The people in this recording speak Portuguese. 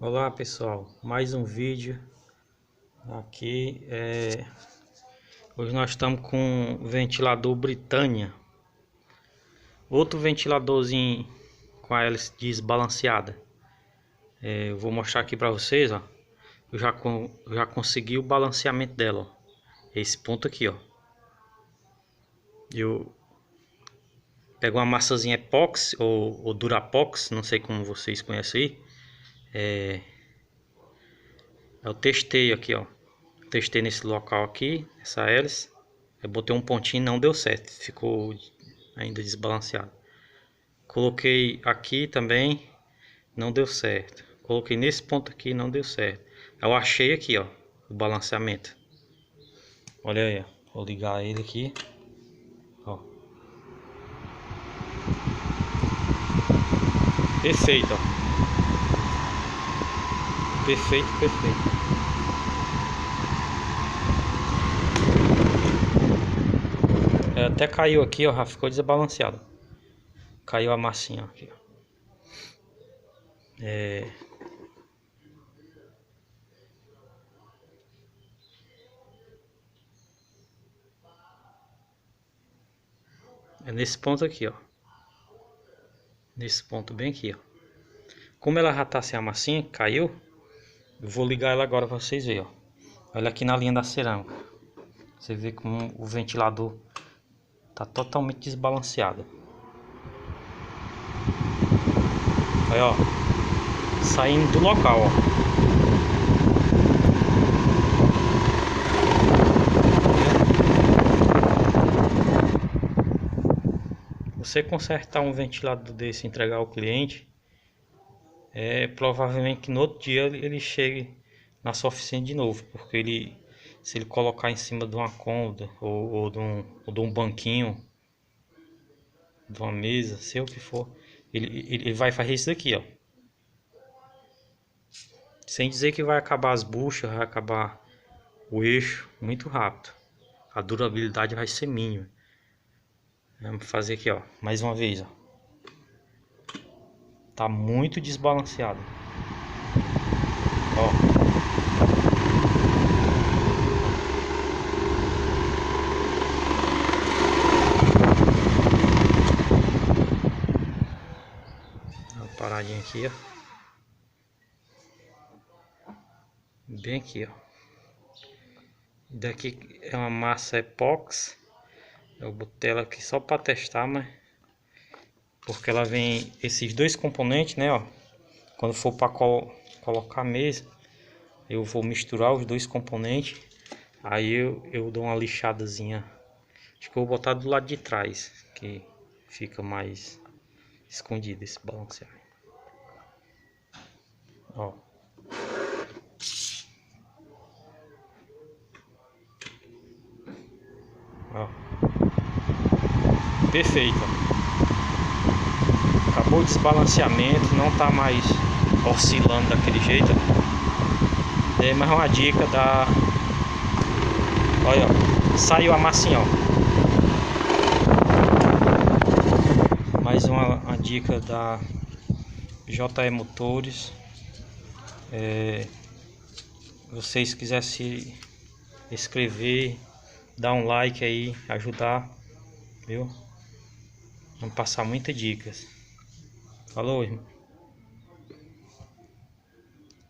Olá pessoal, mais um vídeo aqui. Hoje nós estamos com o ventilador Britânia, outro ventiladorzinho com a hélice desbalanceada. Eu vou mostrar aqui para vocês, ó. Eu já consegui o balanceamento dela, ó. Esse ponto aqui, ó. Eu pego uma massazinha epóxi ou Durapox, não sei como vocês conhecem aí. Eu testei aqui, ó. Testei nesse local aqui, essa hélice. Eu botei um pontinho e não deu certo, ficou ainda desbalanceado. Coloquei aqui também, não deu certo. Coloquei nesse ponto aqui, não deu certo. Eu achei aqui, ó, o balanceamento. Olha aí, ó. Vou ligar ele aqui, ó. Perfeito, ó. Perfeito, perfeito. Até caiu aqui, ó, já ficou desbalanceado. Caiu a massinha aqui, ó. É nesse ponto aqui, ó. Nesse ponto bem aqui, ó. Como ela já tá sem a massinha, caiu. Eu vou ligar ela agora pra vocês verem, ó. Olha aqui na linha da cerâmica. Você vê como o ventilador tá totalmente desbalanceado. Aí, ó, saindo do local, ó. Você consertar um ventilador desse e entregar ao cliente, provavelmente que no outro dia ele chegue na sua oficina de novo, porque se ele colocar em cima de uma cômoda ou de um banquinho, de uma mesa, sei o que for, ele vai fazer isso daqui, ó. Sem dizer que vai acabar as buchas, vai acabar o eixo muito rápido. A durabilidade vai ser mínima. Vamos fazer aqui, ó, mais uma vez, ó. Tá muito desbalanceado. Ó. Dá uma paradinha aqui, ó. Bem aqui, ó. Daqui é uma massa epóxi. Eu botei ela aqui só para testar, mas porque ela vem esses dois componentes, né, ó. Quando for para colocar a mesa, eu vou misturar os dois componentes. Aí eu dou uma lixadazinha. Acho que eu vou botar do lado de trás, que fica mais escondido esse balancear. Ó. Ó. Perfeito. Acabou o desbalanceamento, não tá mais oscilando daquele jeito. É mais uma dica da... Olha, ó, saiu a massinha, ó. Mais uma dica da JE Motores. Vocês quiserem se inscrever, dar um like aí, ajudar, viu? Vamos passar muitas dicas. Falou, irmão.